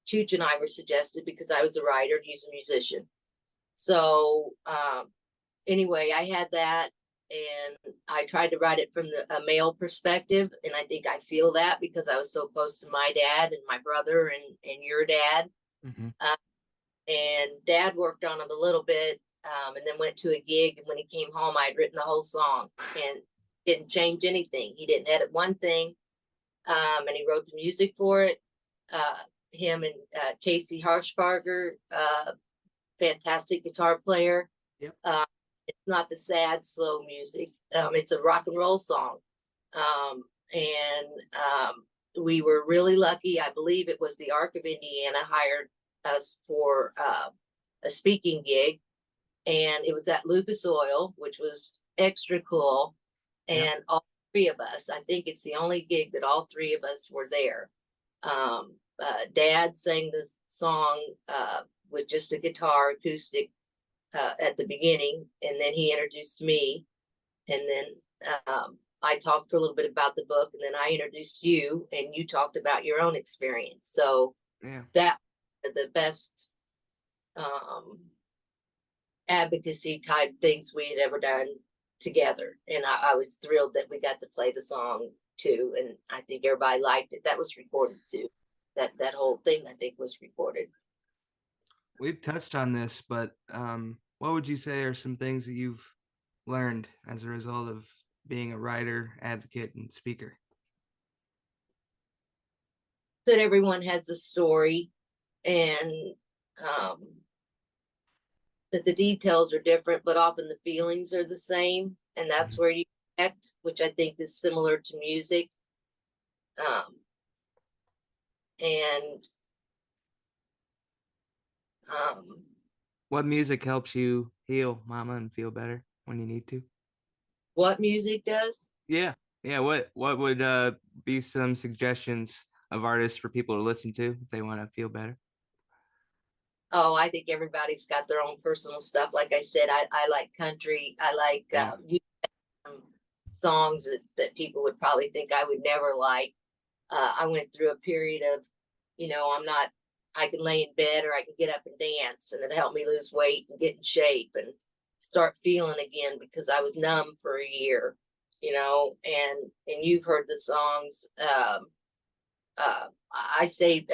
S2: Chooch and I were suggested because I was a writer and he's a musician. So anyway, I had that, and I tried to write it from a male perspective, and I think I feel that because I was so close to my dad and my brother and your dad.
S1: Mm-hmm.
S2: And Dad worked on it a little bit, and then went to a gig, and when he came home, I had written the whole song and didn't change anything. He didn't edit one thing, and he wrote the music for it. Him and Casey Harshbarger, fantastic guitar player.
S1: Yep.
S2: It's not the sad, slow music. It's a rock and roll song. We were really lucky. I believe it was the Arc of Indiana hired us for a speaking gig, and it was at Lucas Oil, which was extra cool. And
S1: Yep.
S2: all three of us, I think it's the only gig that all three of us were there. Dad sang the song with just a guitar acoustic at the beginning, and then he introduced me, and then I talked for a little bit about the book, and then I introduced you, and you talked about your own experience. So
S1: Yeah.
S2: that the best advocacy type things we had ever done together, and I was thrilled that we got to play the song too, and I think everybody liked it. That was recorded too. That whole thing, I think, was recorded.
S1: We've touched on this, but what would you say are some things that you've learned as a result of being a writer, advocate, and speaker?
S2: That everyone has a story, and that the details are different, but often the feelings are the same, and that's
S1: Mhm.
S2: where you connect, which I think is similar to music. And
S1: What music helps you heal, Mama, and feel better when you need to?
S2: What music does?
S1: Yeah, yeah. What would be some suggestions of artists for people to listen to if they want to feel better?
S2: Oh, I think everybody's got their own personal stuff. Like I said, I like country. I like
S1: Yeah.
S2: songs that people would probably think I would never like. I went through a period of, I'm not, I can lay in bed or I can get up and dance, and it helped me lose weight and get in shape and start feeling again because I was numb for a year, and you've heard the songs. I say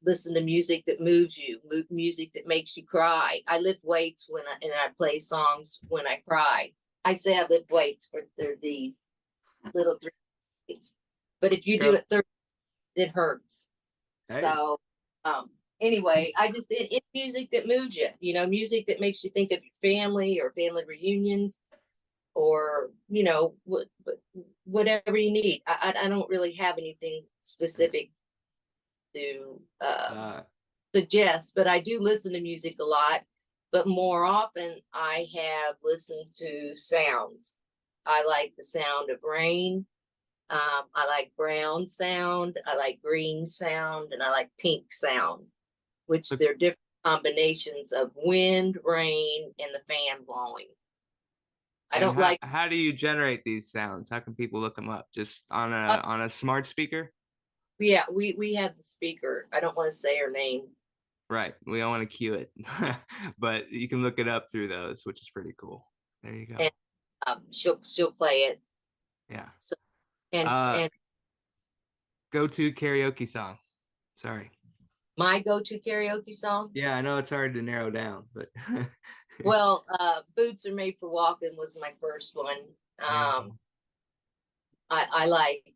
S2: listen to music that moves you, music that makes you cry. I lift weights and I play songs when I cry. I say I lift weights for these little three weights, but if you do
S1: Girl,
S2: it 30, it hurts.
S1: hey,
S2: So anyway, I just it's music that moves you, music that makes you think of your family or family reunions or whatever you need. I don't really have anything specific to
S1: uh,
S2: suggest, but I do listen to music a lot. But more often, I have listened to sounds. I like the sound of rain. I like brown sound. I like green sound, and I like pink sound, which
S1: so-
S2: they're different combinations of wind, rain, and the fan blowing. I
S1: and
S2: don't like.
S1: how do you generate these sounds? How can people look them up? Just on a smart speaker?
S2: Yeah, we have the speaker. I don't want to say her name.
S1: Right. We don't want to cue it, but you can look it up through those, which is pretty cool. There you
S2: And
S1: go.
S2: she'll play it.
S1: Yeah.
S2: So and
S1: Uh,
S2: and
S1: go to karaoke song. Sorry.
S2: my go-to karaoke song.
S1: Yeah, I know it's hard to narrow down, but
S2: Well, Boots Are Made for Walking was my first one.
S1: there you go.
S2: I like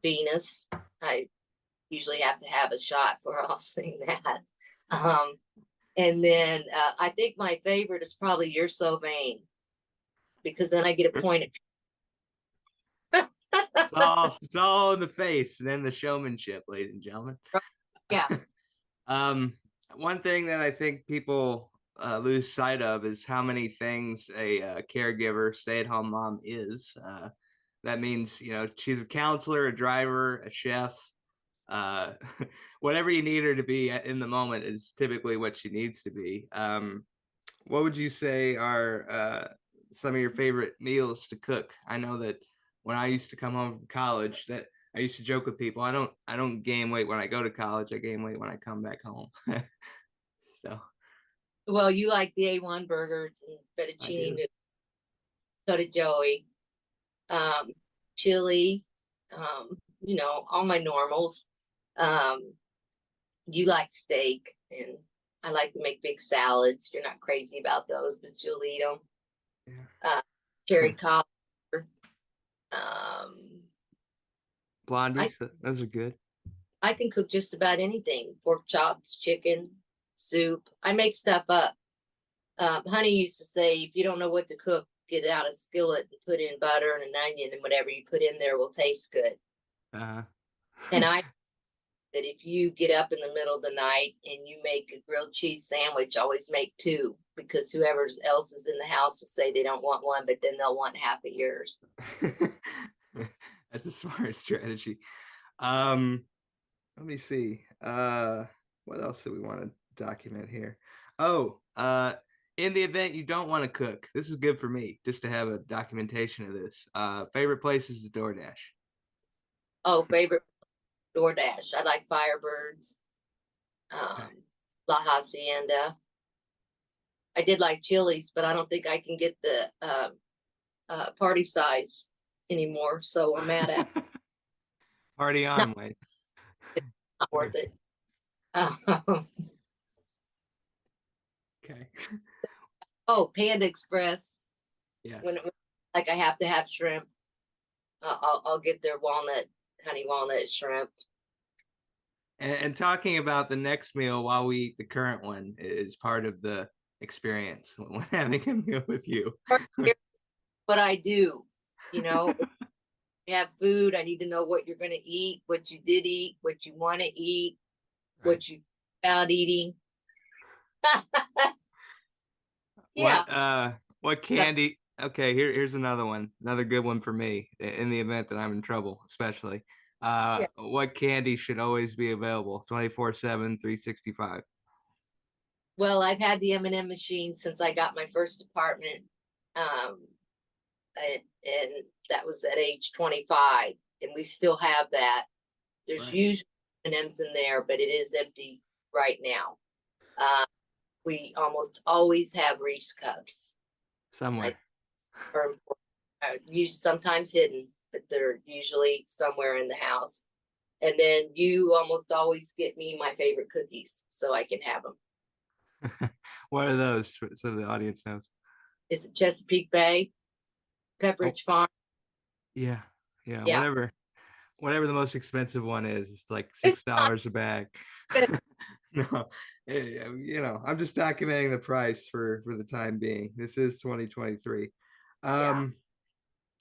S2: Venus. I usually have to have a shot before I'll sing that. Um, and then I think my favorite is probably You're So Vain because then I get a point at
S1: It's all in the face and then the showmanship, ladies and gentlemen.
S2: yeah.
S1: Um, one thing that I think people lose sight of is how many things a caregiver, stay-at-home mom is. That means she's a counselor, a driver, a chef. Uh, whatever you need her to be in the moment is typically what she needs to be. What would you say are some of your favorite meals to cook? I know that when I used to come home from college, that I used to joke with people. I don't gain weight when I go to college. I gain weight when I come back home. So
S2: Well, you like the A1 burgers and
S1: I
S2: fettuccine.
S1: do.
S2: So did Joey. Um, chili. All my normals. Um, you like steak, and I like to make big salads. You're not crazy about those, but you'll eat them.
S1: Yeah.
S2: Uh, cherry cobbler. Um, I
S1: Blondies, those are good.
S2: I can cook just about anything: pork chops, chicken, soup. I make stuff up. Honey used to say, if you don't know what to cook, get out a skillet and put in butter and an onion, and whatever you put in there will taste good.
S1: Uh,
S2: And I that if you get up in the middle of the night and you make a grilled cheese sandwich, always make two because whoever else is in the house will say they don't want one, but then they'll want half of yours.
S1: that's a smart strategy. Let me see. What else do we want to document here? Oh, in the event you don't want to cook, this is good for me just to have a documentation of this. Favorite places to DoorDash.
S2: Oh, favorite DoorDash. I like Firebirds,
S1: Okay.
S2: La Hacienda. I did like Chili's, but I don't think I can get the party size anymore. So I'm mad at
S1: Party
S2: not,
S1: on, Wayne.
S2: not worth it.
S1: Okay.
S2: Oh, Panda Express.
S1: Yes.
S2: When like I have to have shrimp, I'll get their honey walnut shrimp.
S1: And talking about the next meal while we eat the current one is part of the experience when having a meal with you.
S2: What I do, if you have food, I need to know what you're going to eat, what you did eat, what you want to eat,
S1: Right.
S2: what you about eating. Yeah.
S1: What candy? Okay, here's another one. Another good one for me in the event that I'm in trouble, especially.
S2: Yeah.
S1: What candy should always be available 24/7, 365?
S2: Well, I've had the M&M machine since I got my first apartment. Um, and that was at age 25, and we still have that. There's
S1: Right.
S2: usually M&Ms in there, but it is empty right now. Uh, we almost always have Reese cups. I
S1: Somewhere.
S2: or usually sometimes hidden, but they're usually somewhere in the house. And then you almost always get me my favorite cookies so I can have them.
S1: What are those so the audience knows?
S2: Is it Chesapeake Bay,
S1: Oh,
S2: Pepperidge Farm?
S1: yeah. Yeah,
S2: Yeah.
S1: whatever the most expensive one is. It's like
S2: It's not
S1: $6 a bag.
S2: good.
S1: No, I'm just documenting the price for the time being. This is 2023.
S2: Yeah.
S1: Um,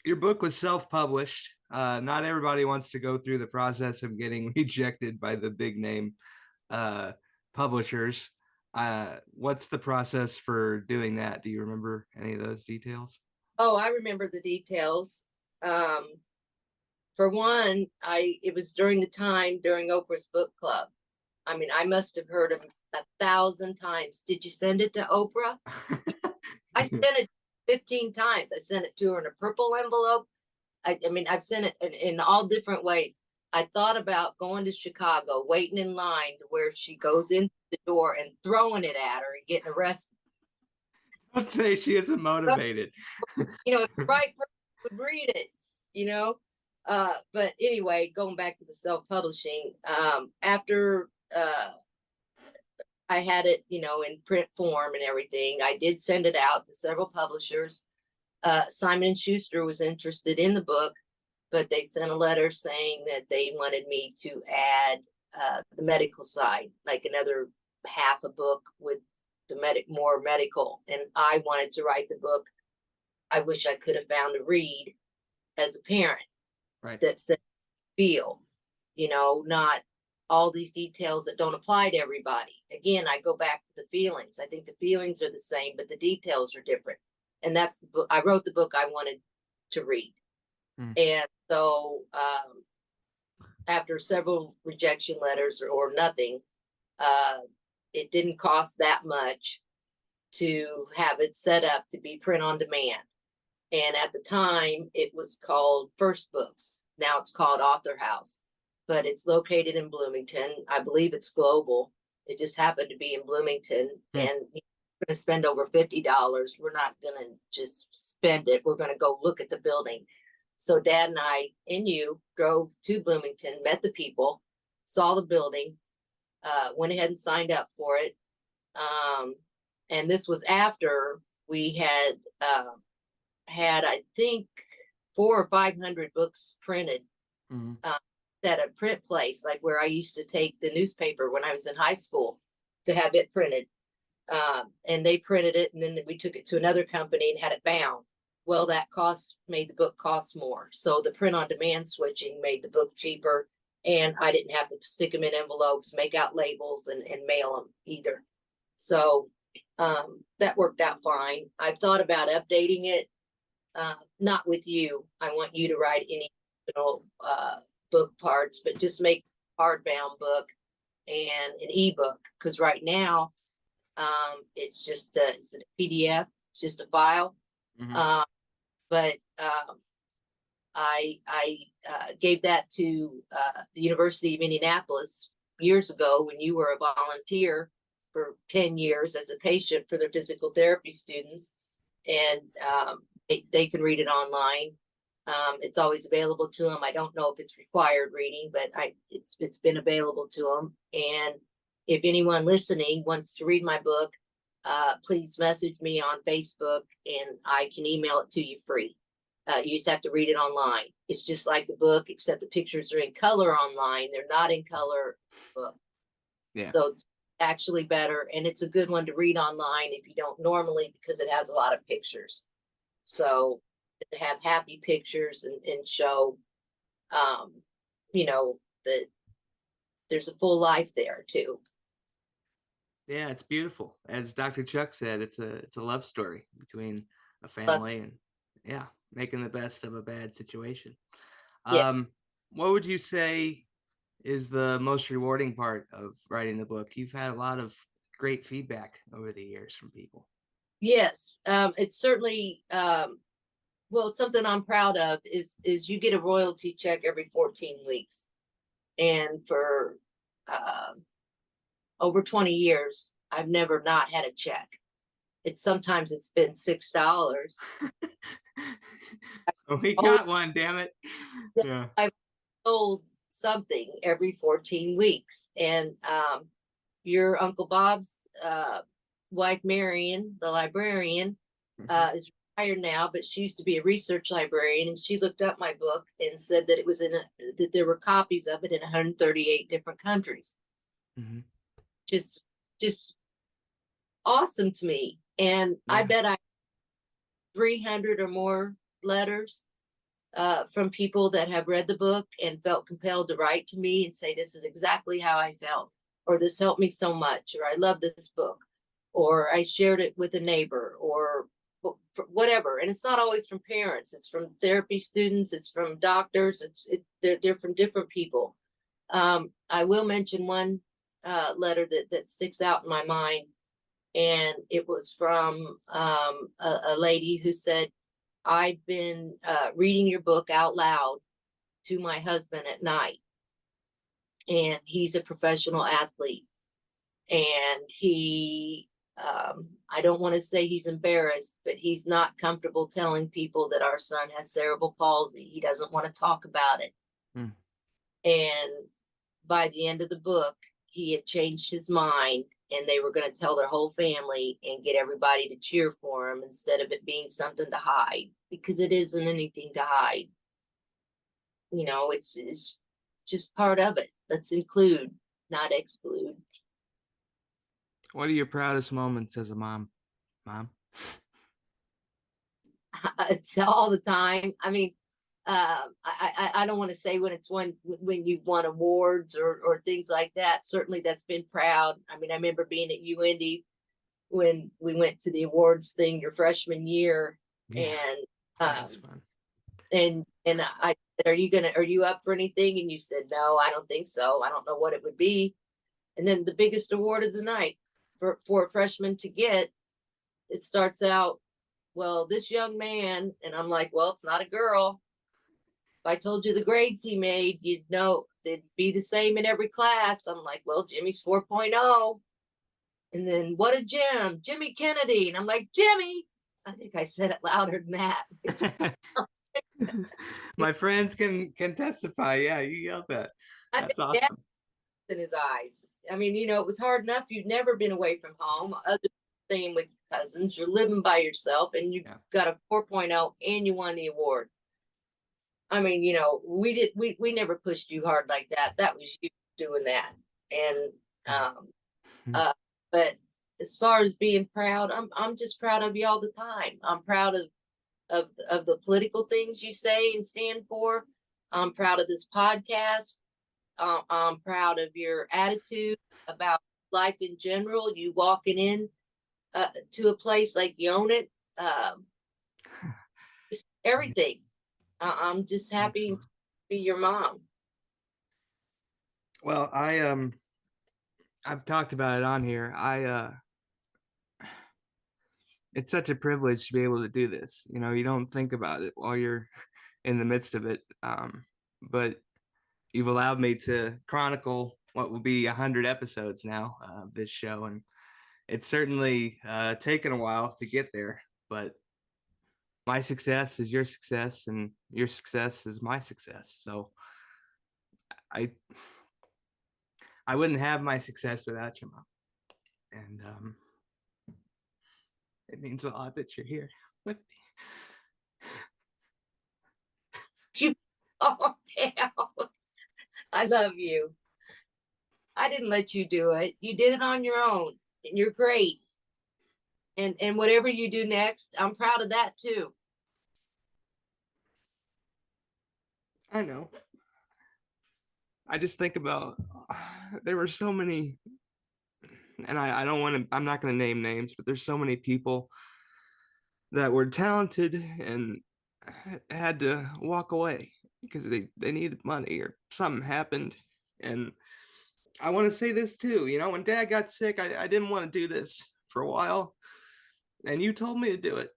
S1: your book was self-published. Not everybody wants to go through the process of getting rejected by the big name uh, publishers. What's the process for doing that? Do you remember any of those details?
S2: Oh, I remember the details. Um, for one, it was during the time during Oprah's book club. I mean, I must have heard him 1,000 times. Did you send it to Oprah? I sent it 15 times. I sent it to her in a purple envelope. I mean, I've sent it in all different ways. I thought about going to Chicago, waiting in line to where she goes in the door and throwing it at her and getting arrested.
S1: Let's say she isn't
S2: So,
S1: motivated.
S2: if the right person would read it, you know. But anyway, going back to the self-publishing, after I had it, in print form and everything, I did send it out to several publishers. Simon and Schuster was interested in the book, but they sent a letter saying that they wanted me to add the medical side, like another half a book with the more medical. And I wanted to write the book I wish I could have found to read as a parent
S1: Right.
S2: that said feel, not all these details that don't apply to everybody. Again, I go back to the feelings. I think the feelings are the same, but the details are different. And that's the book. I wrote the book I wanted to read.
S1: Hmm.
S2: And so after several rejection letters or nothing, uh, it didn't cost that much to have it set up to be print on demand. And at the time, it was called First Books. Now it's called Author House, but it's located in Bloomington. I believe it's global. It just happened to be in Bloomington,
S1: Hmm.
S2: and we're going to spend over $50. We're not going to just spend it. We're going to go look at the building. So Dad and I and you drove to Bloomington, met the people, saw the building, went ahead and signed up for it. And this was after we had I think 400 or 500 books printed
S1: Mhm.
S2: at a print place, like where I used to take the newspaper when I was in high school to have it printed. And they printed it, and then we took it to another company and had it bound. Well, that made the book cost more. So the print on demand switching made the book cheaper, and I didn't have to stick them in envelopes, make out labels, and mail them either. So that worked out fine. I've thought about updating it, not with you. I want you to write any book parts, but just make hardbound book and an ebook. Because right now, it's just it's a PDF. It's just a file.
S1: Mhm.
S2: But I gave that to the University of Indianapolis years ago when you were a volunteer for 10 years as a patient for their physical therapy students, and they can read it online. It's always available to them. I don't know if it's required reading, but it's been available to them. And if anyone listening wants to read my book, please message me on Facebook, and I can email it to you free. You just have to read it online. It's just like the book, except the pictures are in color online. They're not in color book.
S1: Yeah.
S2: So it's actually better, and it's a good one to read online if you don't normally, because it has a lot of pictures. So to have happy pictures and show, that there's a full life there too.
S1: Yeah, it's beautiful. As Dr. Chuck said, it's a love story between a
S2: Loves,
S1: family and yeah, making the best of a bad situation.
S2: yeah.
S1: Um, what would you say is the most rewarding part of writing the book? You've had a lot of great feedback over the years from people.
S2: Yes. It's certainly, well, something I'm proud of is you get a royalty check every 14 weeks. And for um over 20 years, I've never not had a check. It's been $6.
S1: We
S2: Oh,
S1: got one, damn it. Yeah.
S2: I've sold something every 14 weeks. And your Uncle Bob's wife, Marion, the librarian,
S1: Mhm.
S2: is retired now, but she used to be a research librarian, and she looked up my book and said that that there were copies of it in 138 different countries.
S1: Mhm.
S2: Just awesome to me. And I
S1: Yeah.
S2: bet I 300 or more letters from people that have read the book and felt compelled to write to me and say, this is exactly how I felt, or this helped me so much, or I love this book, or I shared it with a neighbor, or whatever. And it's not always from parents, it's from therapy students, it's from doctors, they're from different people. I will mention one letter that sticks out in my mind, and it was from a lady who said, I've been reading your book out loud to my husband at night, and he's a professional athlete. And I don't want to say he's embarrassed, but he's not comfortable telling people that our son has cerebral palsy. He doesn't want to talk about it.
S1: Mm.
S2: And by the end of the book, he had changed his mind, and they were going to tell their whole family and get everybody to cheer for him instead of it being something to hide, because it isn't anything to hide. It's just part of it. Let's include, not exclude.
S1: What are your proudest moments as a mom? Mom?
S2: It's all the time. I mean, I don't want to say when you've won awards or things like that. Certainly, that's been proud. I mean, I remember being at UIndy when we went to the awards thing your freshman year,
S1: Yeah,
S2: and
S1: that was
S2: um,
S1: fun.
S2: and I said, are you up for anything? And you said, no, I don't think so. I don't know what it would be. And then the biggest award of the night for a freshman to get, it starts out, well, this young man, and I'm like, well, it's not a girl. If I told you the grades he made, you'd know they'd be the same in every class. I'm like, well, Jimmy's 4.0. And then what a Jim, Jimmy Kennedy. And I'm like, Jimmy. I think I said it louder than that.
S1: My friends can testify. Yeah, you yelled that.
S2: I
S1: That's
S2: think that
S1: awesome.
S2: in his eyes. I mean, it was hard enough. You'd never been away from home, other than staying with your cousins. You're living by yourself, and you
S1: Yeah.
S2: got a 4.0 and you won the award. I mean, we never pushed you hard like that. That was you doing that. And
S1: Yeah.
S2: um but as far as being proud, I'm just proud of you all the time. I'm proud of the political things you say and stand for. I'm proud of this podcast. I'm proud of your attitude about life in general. You walking in to a place like you own it. Um, just everything. I'm just happy
S1: Excellent.
S2: to be your mom.
S1: Well, I've talked about it on here. It's such a privilege to be able to do this. You don't think about it while you're in the midst of it. But you've allowed me to chronicle what will be 100 episodes now of this show, and it's certainly taken a while to get there. But my success is your success, and your success is my success. So I I wouldn't have my success without you, Mom. And it means a lot that you're here with me.
S2: You calm down. I love you. I didn't let you do it. You did it on your own, and you're great. And whatever you do next, I'm proud of that too.
S1: I know. I just think about there were so many and I don't want to, I'm not going to name names, but there's so many people that were talented and had to walk away because they needed money or something happened. And I want to say this too, you know, when dad got sick, I didn't want to do this for a while. And you told me to do it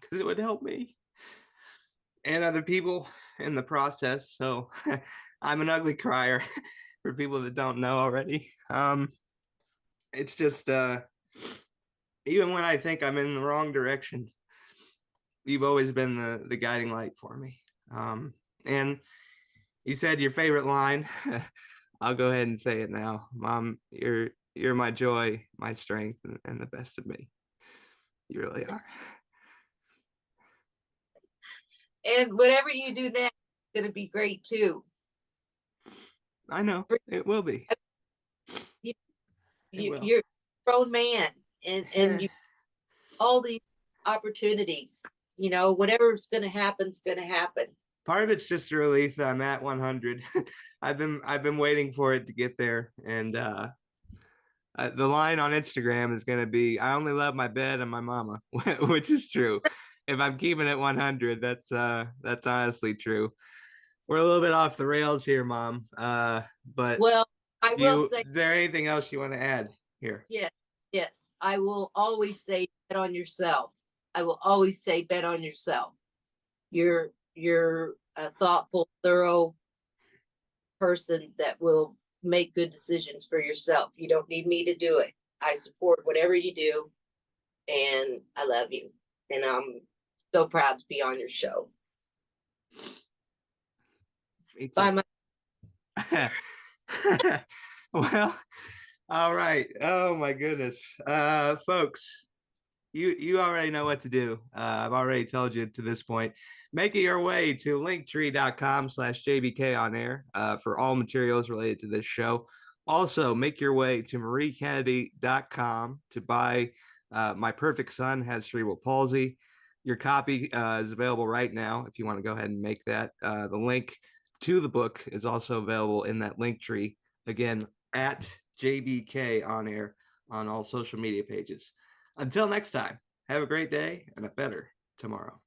S1: because it would help me and other people in the process. So I'm an ugly crier for people that don't know already. It's just even when I think I'm in the wrong direction, you've always been the guiding light for me. And you said your favorite line. I'll go ahead and say it now. Mom, you're my joy, my strength, and the best of me. You really are.
S2: And whatever you do next is going to be great too.
S1: I know it will be.
S2: You,
S1: It will.
S2: you're a grown man, and you all these opportunities. You know, whatever's going to happen is going to happen.
S1: Part of it's just a relief that I'm at 100. I've been waiting for it to get there, and the line on Instagram is going to be, "I only love my bed and my mama," which is true. If I'm keeping it 100, that's honestly true. We're a little bit off the rails here, Mom. But
S2: Well, I will say,
S1: is there anything else you want to add here?
S2: yes, yes. I will always say bet on yourself. I will always say bet on yourself. You're a thoughtful, thorough person that will make good decisions for yourself. You don't need me to do it. I support whatever you do, and I love you. And I'm so proud to be on your show. Bye, my
S1: Well, all right. Oh my goodness. Folks, you already know what to do. I've already told you to this point. Make it your way to linktree.com/jbk on air for all materials related to this show. Also, make your way to mariekennedy.com to buy My Perfect Son Has Cerebral Palsy. Your copy is available right now if you want to go ahead and make that. The link to the book is also available in that link tree. Again, at JBK on air on all social media pages. Until next time, have a great day and a better tomorrow.